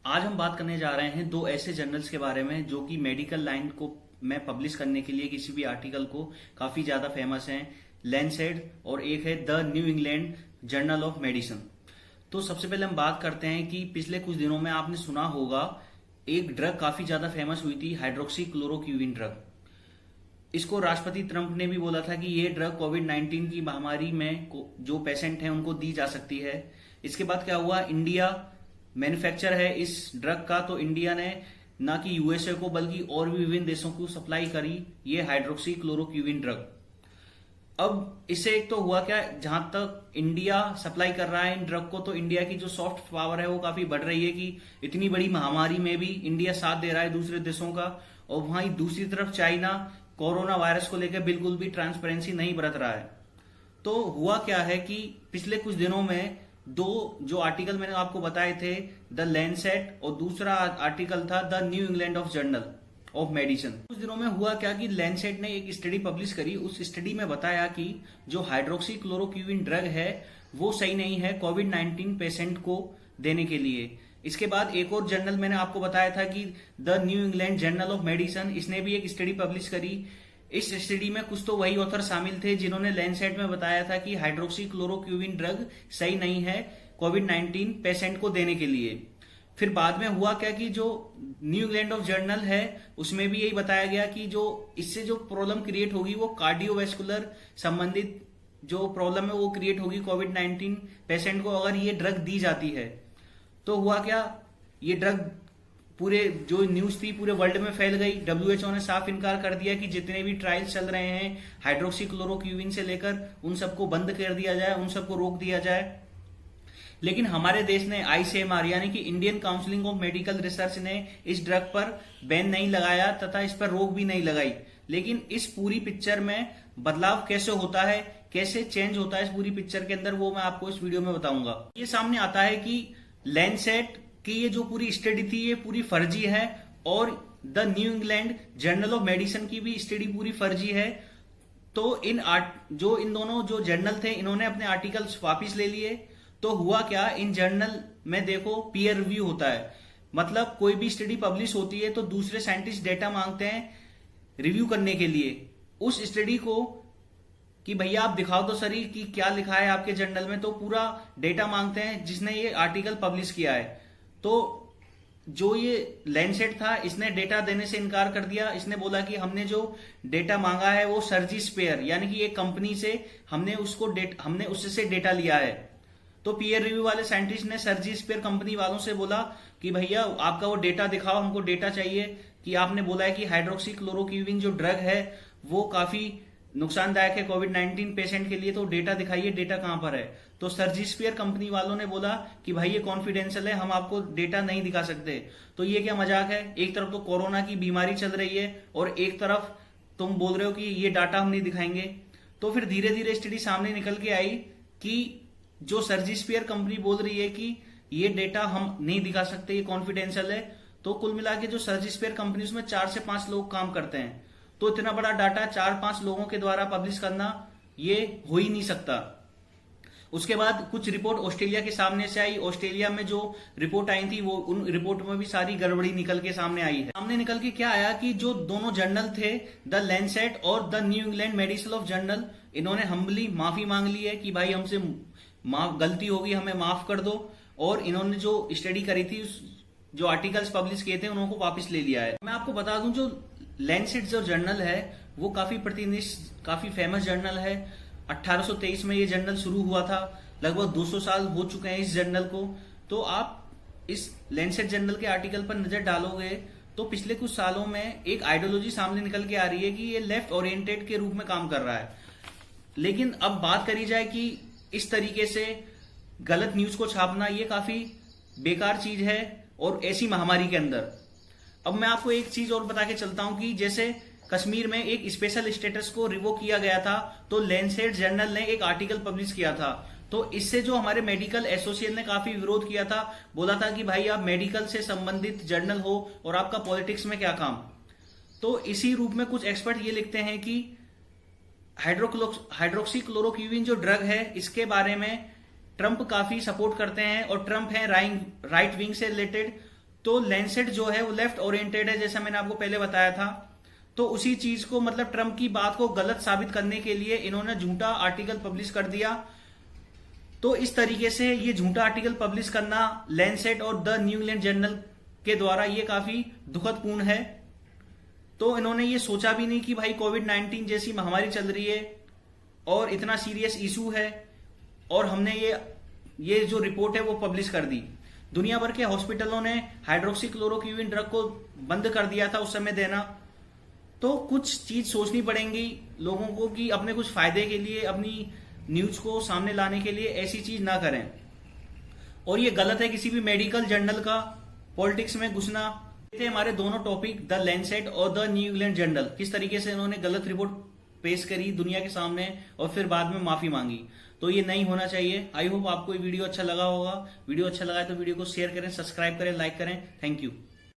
आज हम बात करने जा रहे हैं दो ऐसे जर्नल्स के बारे में जो कि मेडिकल लाइन को में पब्लिश करने के लिए किसी भी आर्टिकल को काफी ज्यादा फेमस हैं। लैंसेट और एक है the new England journal of medicine. तो सबसे पहले हम बात करते हैं कि पिछले कुछ दिनों में आपने सुना होगा एक ड्रग काफी ज्यादा फेमस हुई थी, हाइड्रोक्सी क्लोरोक्विन ड्रग। इसको राष्ट्रपति ट्रंप ने भी बोला था कि ये ड्रग कोविड-19 की महामारी में जो पेशेंट हैं उनको दी जा सकती है। इसके बाद क्या हुआ, इंडिया मैन्युफैक्चर है इस ड्रग का, तो इंडिया ने ना कि यूएसए को बल्कि और भी विभिन्न देशों को सप्लाई करी ये हाइड्रोक्सी क्लोरोक्विन ड्रग। अब इससे एक तो हुआ क्या, जहां तक इंडिया सप्लाई कर रहा है इन ड्रग को, तो इंडिया की जो सॉफ्ट पावर है वो काफी बढ़ रही है कि इतनी बड़ी महामारी में भी इंडिया साथ दे रहा है दूसरे देशों का। और वहीं दूसरी तरफ चाइना कोरोना वायरस को लेकर बिल्कुल भी ट्रांसपेरेंसी नहीं बरत रहा है। तो हुआ क्या है कि पिछले कुछ दिनों में दो जो आर्टिकल मैंने आपको बताए थे, द लैंसेट और दूसरा आर्टिकल था the new England of journal of medicine. कुछ दिनों में हुआ क्या कि लैंसेट ने एक स्टडी पब्लिश करी। उस स्टडी में बताया कि जो हाइड्रोक्सी क्लोरोक्विन ड्रग है वो सही नहीं है कोविड-19 पेशेंट को देने के लिए। इसके बाद एक और जर्नल मैंने आपको बताया था कि the new England journal of medicine, इसने भी एक स्टडी पब्लिश करी। इस स्टडी में कुछ तो वही ऑथर शामिल थे जिन्होंने लैंसेट में बताया था कि हाइड्रोक्सी क्लोरोक्विन ड्रग सही नहीं है कोविड-19 पेशेंट को देने के लिए। फिर बाद में हुआ क्या कि जो न्यू इंग्लैंड ऑफ जर्नल है उसमें भी यही बताया गया कि जो इससे जो प्रॉब्लम क्रिएट होगी वो कार्डियोवैस्कुलर संबंधित जो प्रॉब्लम है वो क्रिएट होगी कोविड-19 पेशेंट को अगर ये ड्रग दी जाती है। तो हुआ क्या, ये ड्रग पूरे जो न्यूज थी पूरे वर्ल्ड में फैल गई। डब्ल्यूएचओ ने साफ इनकार कर दिया कि जितने भी ट्रायल्स चल रहे हैं हाइड्रोक्सी क्लोरोक्विन से लेकर उन सबको बंद कर दिया जाए, उन सबको रोक दिया जाए। लेकिन हमारे देश ने आईसीएमआर यानी कि Indian council of medical research ने इस ड्रग पर बैन नहीं लगाया तथा इस पर रोक भी नहीं लगाई। लेकिन इस पूरी पिक्चर में बदलाव कैसे होता है, कैसे चेंज होता है इस पूरी पिक्चर के अंदर, वो मैं आपको इस वीडियो में बताऊंगा। ये सामने आता है कि लैंसेट कि ये जो पूरी स्टडी थी ये पूरी फर्जी है और the new England journal of medicine की भी स्टडी पूरी फर्जी है। तो इन दोनों जो जर्नल थे इन्होंने अपने आर्टिकल्स वापस ले लिए। तो हुआ क्या, इन जर्नल में देखो पीयर रिव्यू होता है, मतलब कोई भी स्टडी पब्लिश होती है तो दूसरे साइंटिस्ट डेटा मांगते हैं रिव्यू करने के लिए उस स्टडी को कि भैया आप दिखाओ तो सही कि क्या लिखा है आपके जर्नल में। तो पूरा डेटा मांगते हैं जिसने ये आर्टिकल पब्लिश किया है। तो जो ये लैंसेट था इसने डेटा देने से इनकार कर दिया। इसने बोला कि हमने जो डेटा मांगा है वो सर्जी स्पेयर यानी कि एक कंपनी से हमने उससे डेटा लिया है। तो पीयर रिव्यू वाले साइंटिस्ट ने सर्जी स्पेयर कंपनी वालों से बोला कि भैया आपका वो डेटा दिखाओ, हमको डेटा चाहिए कि आपने बोला है कि हाइड्रोक्सी क्लोरोक्विन जो ड्रग है वो काफी नुकसानदायक है कोविड-19 पेशेंट के लिए, तो डेटा दिखाइए, डेटा कहां पर है। तो सर्जिस्फीयर कंपनी वालों ने बोला कि भाई ये कॉन्फिडेंशियल है, हम आपको डेटा नहीं दिखा सकते। तो ये क्या मजाक है, एक तरफ तो कोरोना की बीमारी चल रही है और एक तरफ तुम बोल रहे हो कि ये डाटा हम नहीं दिखाएंगे। तो फिर धीरे धीरे स्टडी सामने निकल के आई कि जो सर्जिस्फीयर कंपनी बोल रही है कि ये डेटा हम नहीं दिखा सकते, ये कॉन्फिडेंशियल है। तो कुल मिला के जो सर्जिस्फीयर कंपनी उसमें 4 से 5 लोग काम करते हैं। तो इतना बड़ा डाटा 4-5 लोगों के द्वारा पब्लिश करना ये हो ही नहीं सकता। उसके बाद कुछ रिपोर्ट ऑस्ट्रेलिया के सामने से आई। ऑस्ट्रेलिया में जो रिपोर्ट आई थी वो उन रिपोर्ट में भी सारी गड़बड़ी निकल के सामने आई है। सामने निकल के क्या आया कि जो दोनों जर्नल थे द लैंसेट और the new England medicine of journal, इन्होंने हम्बली माफी मांग ली है कि भाई हमसे गलती होगी, हमें माफ कर दो। और इन्होंने जो स्टडी करी थी, जो आर्टिकल्स पब्लिश किए थे उनको वापस ले लिया है। मैं आपको बता दूं जो लैंसेट जो जर्नल है वो काफी फेमस जर्नल है। 1823 में ये जर्नल शुरू हुआ था, लगभग 200 साल हो चुके हैं इस जर्नल को। तो आप इस लैंसेट जर्नल के आर्टिकल पर नजर डालोगे तो पिछले कुछ सालों में एक आइडियोलॉजी सामने निकल के आ रही है कि ये लेफ्ट ओरिएंटेड के रूप में काम कर रहा है। लेकिन अब बात करी जाए कि इस तरीके से गलत न्यूज को छापना ये काफी बेकार चीज है और ऐसी महामारी के अंदर। अब मैं आपको एक चीज और बता के चलता हूं कि जैसे कश्मीर में एक स्पेशल स्टेटस को रिवोक किया गया था तो लैंसेट जर्नल ने एक आर्टिकल पब्लिश किया था। तो इससे जो हमारे मेडिकल एसोसिएशन ने काफी विरोध किया था, बोला था कि भाई आप मेडिकल से संबंधित जर्नल हो और आपका पॉलिटिक्स में क्या काम। तो इसी रूप में कुछ एक्सपर्ट ये लिखते हैं कि हाइड्रोक्सी क्लोरोक्विन जो ड्रग है इसके बारे में ट्रंप काफी सपोर्ट करते हैं और ट्रंप है राइट विंग से रिलेटेड। तो लैंसेट जो है वो लेफ्ट ओरिएंटेड है, जैसा मैंने आपको पहले बताया था। तो उसी चीज को, मतलब ट्रंप की बात को गलत साबित करने के लिए इन्होंने झूठा आर्टिकल पब्लिश कर दिया। तो इस तरीके से ये झूठा आर्टिकल पब्लिश करना लैंसेट और द न्यू इंग्लैंड जर्नल के द्वारा ये काफी दुखदपूर्ण है। तो इन्होंने ये सोचा भी नहीं कि भाई कोविड-19 जैसी महामारी चल रही है और इतना सीरियस इशू है, और हमने ये जो रिपोर्ट है वो पब्लिश कर दी। दुनिया भर के हॉस्पिटलों ने हाइड्रोक्सीक्लोरोक्विन ड्रग को बंद कर दिया था उस समय देना। तो कुछ चीज सोचनी पड़ेंगी लोगों को कि अपने कुछ फायदे के लिए, अपनी न्यूज को सामने लाने के लिए ऐसी चीज ना करें। और ये गलत है किसी भी मेडिकल जर्नल का पॉलिटिक्स में घुसना। थे हमारे दोनों टॉपिक, द लैंसेट और द न्यू इंग्लैंड जर्नल, किस तरीके से इन्होंने गलत रिपोर्ट पेश करी दुनिया के सामने और फिर बाद में माफी मांगी। तो ये नहीं होना चाहिए। आई होप आपको ये वीडियो अच्छा लगा होगा। वीडियो अच्छा लगा है तो वीडियो को शेयर करें, सब्सक्राइब करें, लाइक करें। Thank you.